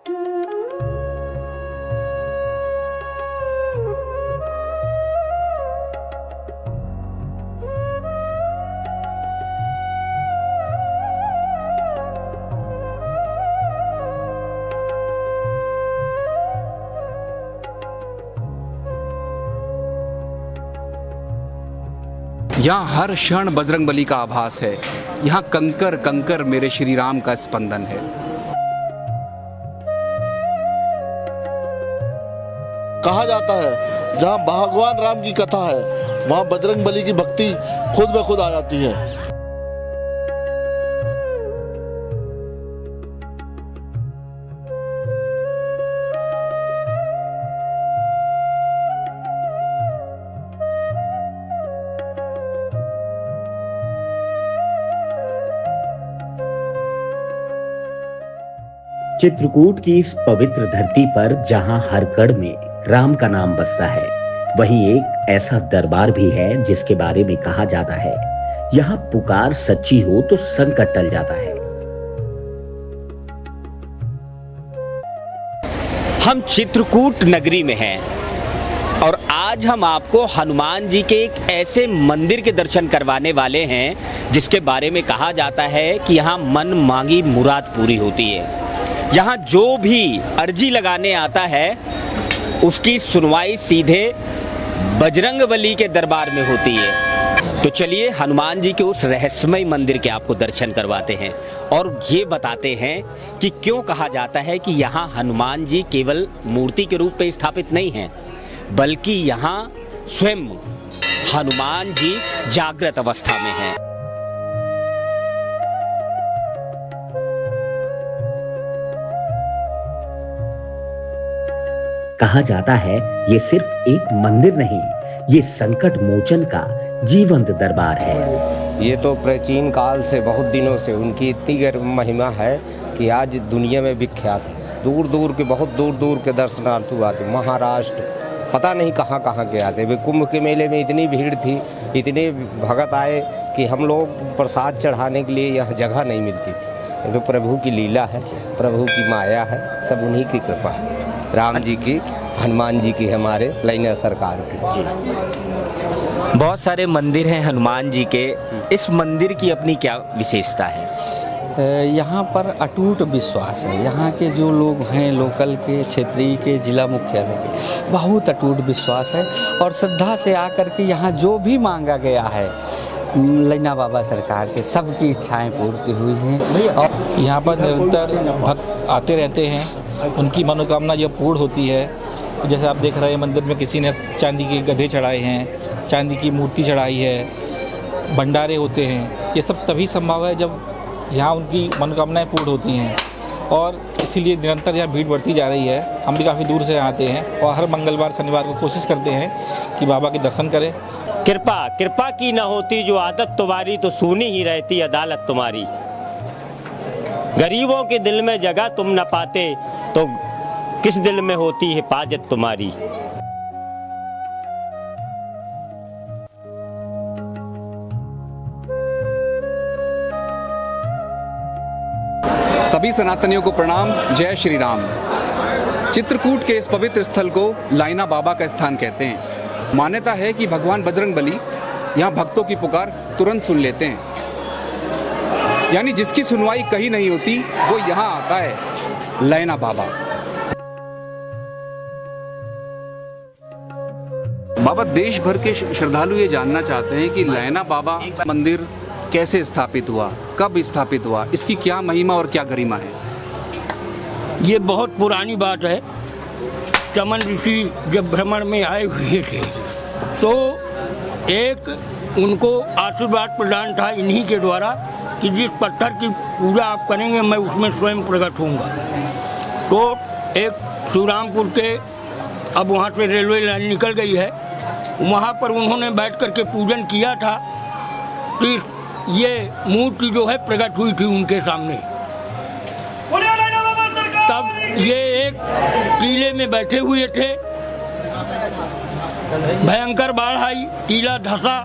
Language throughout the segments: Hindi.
यहाँ हर क्षण बजरंगबली का आभास है। यहाँ कंकर कंकर मेरे श्री राम का स्पंदन है। कहा जाता है जहाँ भगवान राम की कथा है वहाँ बजरंगबली की भक्ति खुद ब खुद आ जाती है। चित्रकूट की इस पवित्र धरती पर जहां हर कड़ में राम का नाम बसता है, वहीं एक ऐसा दरबार भी है जिसके बारे में कहा जाता है, यहाँ पुकार सच्ची हो तो संकट टल जाता है। हम चित्रकूट नगरी में हैं और आज हम आपको हनुमान जी के एक ऐसे मंदिर के दर्शन करवाने वाले हैं जिसके बारे में कहा जाता है कि यहाँ मन मांगी मुराद पूरी होती है। यहाँ जो भी अर्जी लगाने आता है उसकी सुनवाई सीधे बजरंगबली के दरबार में होती है। तो चलिए हनुमान जी के उस रहस्यमय मंदिर के आपको दर्शन करवाते हैं और ये बताते हैं कि क्यों कहा जाता है कि यहाँ हनुमान जी केवल मूर्ति के रूप में स्थापित नहीं हैं, बल्कि यहाँ स्वयं हनुमान जी जागृत अवस्था में हैं। कहा जाता है ये सिर्फ एक मंदिर नहीं, ये संकट मोचन का जीवंत दरबार है। ये तो प्राचीन काल से बहुत दिनों से उनकी इतनी गर्म महिमा है कि आज दुनिया में विख्यात है। दूर दूर के बहुत दूर दूर के दर्शनार्थी आते, महाराष्ट्र पता नहीं कहाँ कहाँ के आते। वे कुंभ के मेले में इतनी भीड़ थी, इतने भगत आए कि हम लोग प्रसाद चढ़ाने के लिए यहाँ जगह नहीं मिलती थी। ये तो प्रभु की लीला है, प्रभु की माया है, सब उन्हीं की कृपा है। राम जी की, हनुमान जी की, हमारे लैना सरकार की जी। बहुत सारे मंदिर हैं हनुमान जी के, इस मंदिर की अपनी क्या विशेषता है? यहाँ पर अटूट विश्वास है। यहाँ के जो लोग हैं, लोकल के, क्षेत्रीय के, जिला मुख्यालय के, बहुत अटूट विश्वास है और श्रद्धा से आकर के यहाँ जो भी मांगा गया है लैना बाबा सरकार से सबकी इच्छाएं पूर्ति हुई हैं। और यहाँ पर निरंतर भक्त आते रहते हैं, उनकी मनोकामना जब पूर्ण होती है, जैसे आप देख रहे हैं मंदिर में किसी ने चांदी के गधे चढ़ाए हैं, चांदी की मूर्ति चढ़ाई है, भंडारे होते हैं। ये सब तभी संभव है जब यहाँ उनकी मनोकामनाएं पूर्ण होती हैं और इसीलिए निरंतर यहाँ भीड़ बढ़ती जा रही है। हम भी काफ़ी दूर से आते हैं और हर मंगलवार शनिवार को कोशिश करते हैं कि बाबा के दर्शन करें। कृपा की न होती जो आदत तुम्हारी, तो सुनी ही रहती अदालत तुम्हारी। गरीबों के दिल में जगह तुम न पाते, तो किस दिल में होती हिफाजत तुम्हारी। सभी सनातनियों को प्रणाम। जय श्री राम। चित्रकूट के इस पवित्र स्थल को लैना बाबा का स्थान कहते हैं। मान्यता है कि भगवान बजरंगबली यहाँ भक्तों की पुकार तुरंत सुन लेते हैं, यानी जिसकी सुनवाई कहीं नहीं होती वो यहाँ आता है, लैना बाबा। बाबा, देश भर के श्रद्धालु ये जानना चाहते हैं कि लैना बाबा मंदिर कैसे स्थापित हुआ, कब स्थापित हुआ, इसकी क्या महिमा और क्या गरिमा है? ये बहुत पुरानी बात है। चमन ऋषि जब भ्रमण में आए हुए थे तो एक उनको आशीर्वाद प्रदान था इन्हीं के द्वारा कि जिस पत्थर की पूजा आप करेंगे मैं उसमें स्वयं प्रकट होऊंगा। तो एक शिवरामपुर के, अब वहाँ से रेलवे लाइन निकल गई है, वहाँ पर उन्होंने बैठ कर के पूजन किया था कि ये मूर्ति जो है प्रकट हुई थी उनके सामने। तब ये एक टीले में बैठे हुए थे, भयंकर बाढ़ आई, टीला धंसा,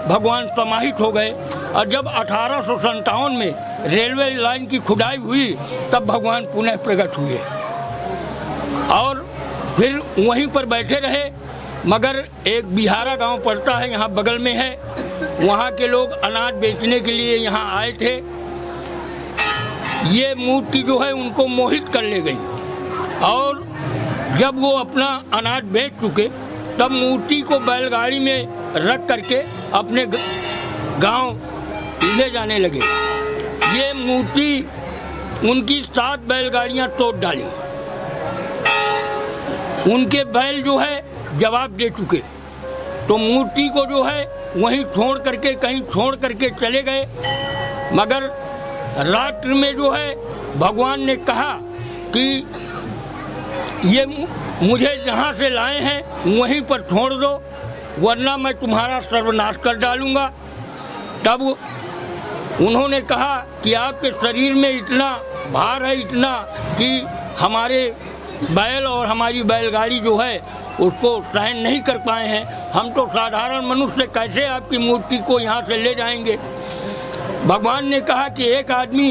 भगवान समाहित हो गए और जब 1857 में रेलवे लाइन की खुदाई हुई तब भगवान पुनः प्रकट हुए। और फिर वहीं पर बैठे रहे। मगर एक बिहारा गांव पड़ता है, यहाँ बगल में है, वहाँ के लोग अनाज बेचने के लिए यहाँ आए थे। ये मूर्ति जो है उनको मोहित कर ले गई और जब वो अपना अनाज बेच चुके तब मूर्ति को बैलगाड़ी में रख करके अपने गांव ले जाने लगे। ये मूर्ति उनकी 7 बैलगाड़ियां तोड़ डाली। उनके बैल जो है जवाब दे चुके, तो मूर्ति को जो है वहीं छोड़ करके कहीं छोड़ करके चले गए। मगर रात्रि में जो है भगवान ने कहा कि ये मुझे जहाँ से लाए हैं वहीं पर छोड़ दो, वरना मैं तुम्हारा सर्वनाश कर डालूंगा। तब उन्होंने कहा कि आपके शरीर में इतना भार है, इतना कि हमारे बैल और हमारी बैलगाड़ी जो है उसको सहन नहीं कर पाए हैं। हम तो साधारण मनुष्य कैसे आपकी मूर्ति को यहाँ से ले जाएंगे। भगवान ने कहा कि एक आदमी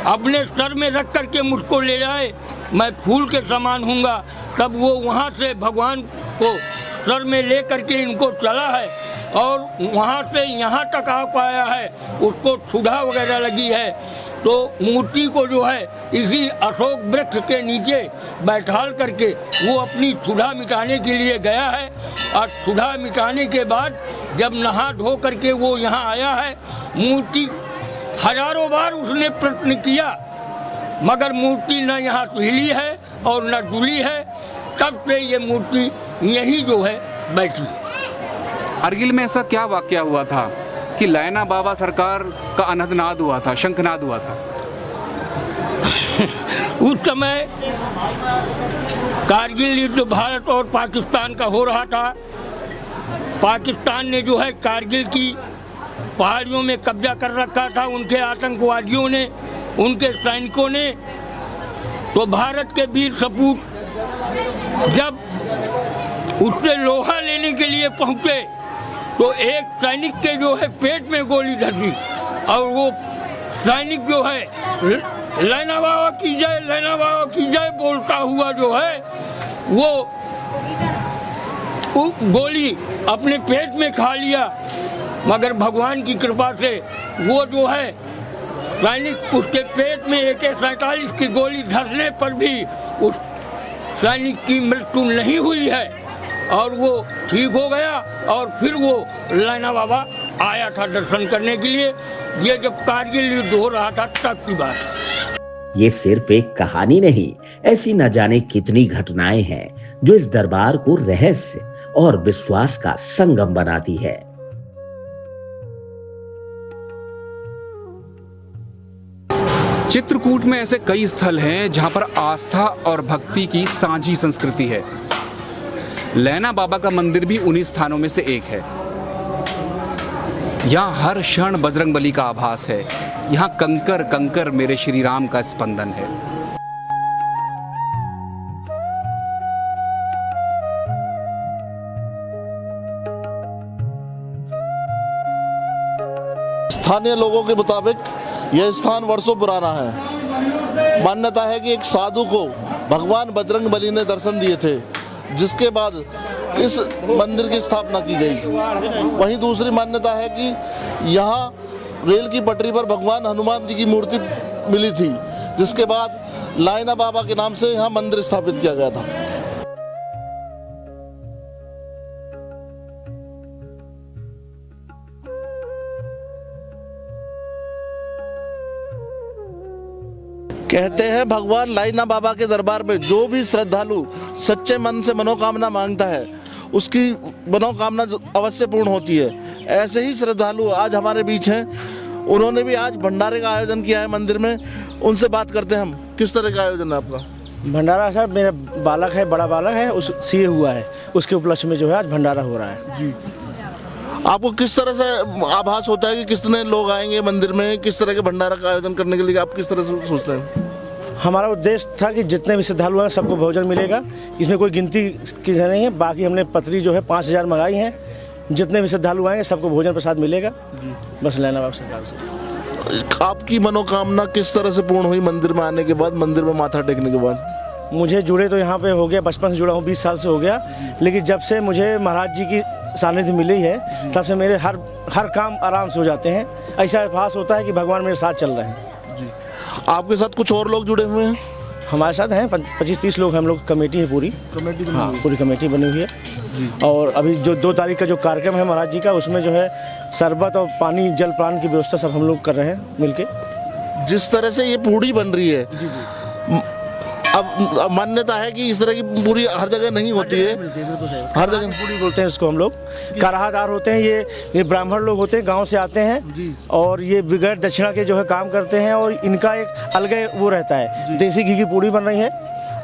अपने सर में रख करके मुझको ले जाए, मैं फूल के समान हूँगा। तब वो वहाँ से भगवान को सर में ले करके इनको चला है और वहाँ से यहाँ तक आ पाया है, उसको क्षुधा वगैरह लगी है। तो मूर्ति को जो है इसी अशोक वृक्ष के नीचे बैठाल करके वो अपनी क्षुधा मिटाने के लिए गया है। और क्षुधा मिटाने के बाद जब नहा धो करके वो यहाँ आया है, मूर्ति हजारों बार उसने प्रश्न किया मगर मूर्ति न यहाँ हिली है और न डुली है। तब से ये मूर्ति यही जो है बैठी है। कारगिल में ऐसा क्या वाकया हुआ था कि लैना बाबा सरकार का अनहदनाद हुआ था, शंखनाद हुआ था? उस समय कारगिल युद्ध भारत और पाकिस्तान का हो रहा था। पाकिस्तान ने जो है कारगिल की पहाड़ियों में कब्जा कर रखा था, उनके आतंकवादियों ने, उनके सैनिकों ने। तो भारत के वीर सपूत जब उससे लोहा लेने के लिए पहुंचे तो एक सैनिक के जो है पेट में गोली धरी और वो सैनिक जो है लैना बाबा की जय, लैना बाबा की जय बोलता हुआ जो है वो गोली अपने पेट में खा लिया। मगर भगवान की कृपा से वो जो है सैनिक, उसके पेट में AK-47 की गोली धरने पर भी उस सैनिक की मृत्यु नहीं हुई है और वो ठीक हो गया। और फिर वो लैना बाबा आया था दर्शन करने के लिए। ये जब कारगिल युद्ध हो रहा था तब की बात है। ये सिर्फ एक कहानी नहीं, ऐसी न जाने कितनी घटनाएं हैं जो इस दरबार को रहस्य और विश्वास का संगम बनाती है। चित्रकूट में ऐसे कई स्थल हैं जहां पर आस्था और भक्ति की साझी संस्कृति है। लैना बाबा का मंदिर भी उन्हीं स्थानों में से एक है। यहाँ हर क्षण बजरंगबली का आभास है। यहाँ कंकर कंकर मेरे श्री राम का स्पंदन है। स्थानीय लोगों के मुताबिक यह स्थान वर्षों पुराना है। मान्यता है कि एक साधु को भगवान बजरंगबली ने दर्शन दिए थे, जिसके बाद इस मंदिर की स्थापना की गई। वहीं दूसरी मान्यता है कि यहाँ रेल की पटरी पर भगवान हनुमान जी की मूर्ति मिली थी, जिसके बाद लैना बाबा के नाम से यहाँ मंदिर स्थापित किया गया था। कहते हैं भगवान लैना बाबा के दरबार में जो भी श्रद्धालु सच्चे मन से मनोकामना मांगता है उसकी मनोकामना अवश्य पूर्ण होती है। ऐसे ही श्रद्धालु आज हमारे बीच हैं। उन्होंने भी आज भंडारे का आयोजन किया है मंदिर में। उनसे बात करते हैं हम। किस तरह का आयोजन है आपका? भंडारा साहब, मेरा बालक है, बड़ा बालक है, उस सीए हुआ है, उसके उपलक्ष्य में जो है आज भंडारा हो रहा है। जी, आपको किस तरह से आभास होता है कि कितने लोग आएंगे मंदिर में? किस तरह के भंडारा का आयोजन करने के लिए आप किस तरह से सोचते हैं? हमारा उद्देश्य था कि जितने भी श्रद्धालु हैं सबको भोजन मिलेगा। इसमें कोई गिनती की नहीं है। बाकी हमने पत्री जो है 5000 मंगाई हैं। जितने भी श्रद्धालु आएंगे सबको भोजन प्रसाद मिलेगा। बस लैना बाबा सरकार से। आपकी मनोकामना किस तरह से पूर्ण हुई मंदिर में आने के बाद, मंदिर में माथा टेकने के बाद? मुझे जुड़े तो यहाँ पे हो गया, बचपन से जुड़ा हूँ, 20 साल से हो गया। लेकिन जब से मुझे महाराज जी की सानिध्य मिली है तब से मेरे हर काम आराम से हो जाते हैं। ऐसा एहसास होता है कि भगवान मेरे साथ चल रहे हैं। आपके साथ कुछ और लोग जुड़े हुए हैं? हमारे साथ हैं 25-30 लोग, हम लोग कमेटी है पूरी पूरी कमेटी बनी हुई है। और अभी जो 2 तारीख का जो कार्यक्रम है महाराज जी का, उसमें जो है शरबत और पानी जल पान की व्यवस्था सब हम लोग कर रहे हैं मिलके। जिस तरह से ये पूड़ी बन रही है, अब मान्यता है कि इस तरह की पूरी हर जगह नहीं होती है, हर जगह पूड़ी बोलते हैं इसको हम लोग। कराहादार होते हैं ये ब्राह्मण लोग होते हैं, गांव से आते हैं और ये बगैर दक्षिणा के जो है काम करते हैं और इनका एक अलग वो रहता है। देसी घी की पूड़ी बन रही है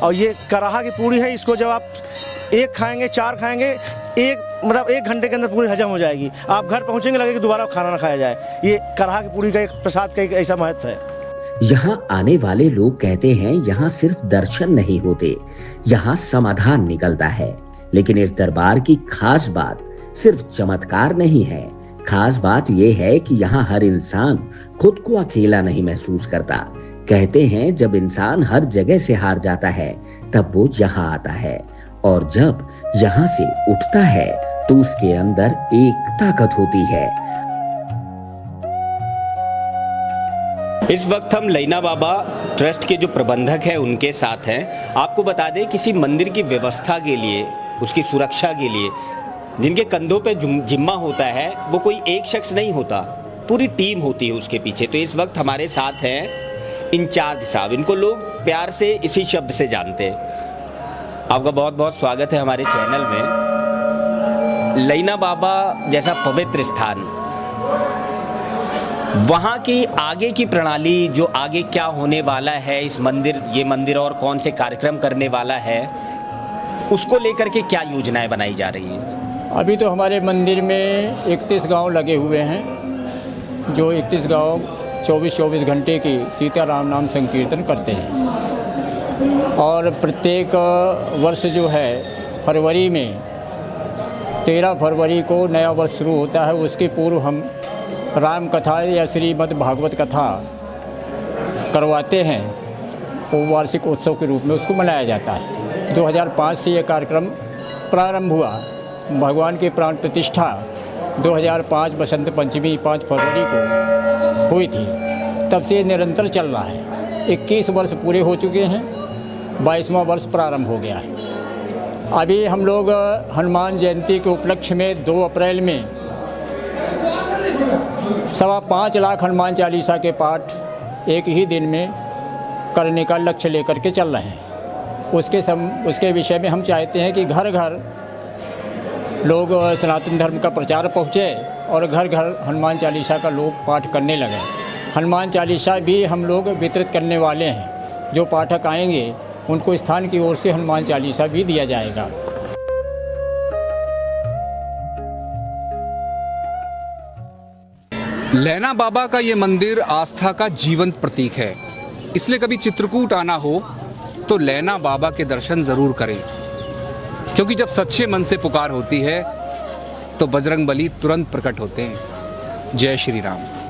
और ये कराहा की पूड़ी है। इसको जब आप 1 खाएंगे, 4 खाएंगे, मतलब 1 घंटे के अंदर पूरी हजम हो जाएगी। आप घर पहुंचेंगे लगे कि दोबारा खाना ना खाया जाए। ये कराहा की पूड़ी का एक प्रसाद का एक ऐसा महत्व है। यहाँ आने वाले लोग कहते हैं यहाँ सिर्फ दर्शन नहीं होते, यहाँ समाधान निकलता है। लेकिन इस दरबार की खास बात सिर्फ चमत्कार नहीं है, खास बात यह है कि यहाँ हर इंसान खुद को अकेला नहीं महसूस करता। कहते हैं जब इंसान हर जगह से हार जाता है तब वो यहाँ आता है, और जब यहाँ से उठता है तो उसके अंदर एक ताकत होती है। इस वक्त हम लैना बाबा ट्रस्ट के जो प्रबंधक हैं उनके साथ हैं। आपको बता दें, किसी मंदिर की व्यवस्था के लिए, उसकी सुरक्षा के लिए जिनके कंधों पे जिम्मा होता है वो कोई एक शख्स नहीं होता, पूरी टीम होती है उसके पीछे। तो इस वक्त हमारे साथ हैं इंचार्ज साहब, इनको लोग प्यार से इसी शब्द से जानते हैं। आपका बहुत बहुत स्वागत है हमारे चैनल में। लैना बाबा जैसा पवित्र स्थान, वहाँ की आगे की प्रणाली, जो आगे क्या होने वाला है इस मंदिर, ये मंदिर और कौन से कार्यक्रम करने वाला है, उसको लेकर के क्या योजनाएं बनाई जा रही हैं? अभी तो हमारे मंदिर में 31 गांव लगे हुए हैं, जो 31 गांव 24-24 घंटे की सीताराम नाम संकीर्तन करते हैं। और प्रत्येक वर्ष जो है फरवरी में 13 फरवरी को नया वर्ष शुरू होता है, उसके पूर्व हम राम कथा या श्रीमद् भागवत कथा करवाते हैं। वो वार्षिक उत्सव के रूप में उसको मनाया जाता है। 2005 से ये कार्यक्रम प्रारंभ हुआ। भगवान की प्राण प्रतिष्ठा 2005 बसंत पंचमी 5 फरवरी को हुई थी, तब से ये निरंतर चल रहा है। 21 वर्ष पूरे हो चुके हैं, 22वां वर्ष प्रारंभ हो गया है। अभी हम लोग हनुमान जयंती के उपलक्ष्य में 2 अप्रैल में 5.25 लाख हनुमान चालीसा के पाठ एक ही दिन में करने का लक्ष्य लेकर के चल रहे हैं। उसके विषय में हम चाहते हैं कि घर घर लोग सनातन धर्म का प्रचार पहुँचे और घर घर हनुमान चालीसा का लोग पाठ करने लगे। हनुमान चालीसा भी हम लोग वितरित करने वाले हैं। जो पाठक आएंगे उनको स्थान की ओर से हनुमान चालीसा भी दिया जाएगा। लैना बाबा का ये मंदिर आस्था का जीवंत प्रतीक है, इसलिए कभी चित्रकूट आना हो तो लैना बाबा के दर्शन जरूर करें, क्योंकि जब सच्चे मन से पुकार होती है तो बजरंगबली तुरंत प्रकट होते हैं। जय श्री राम।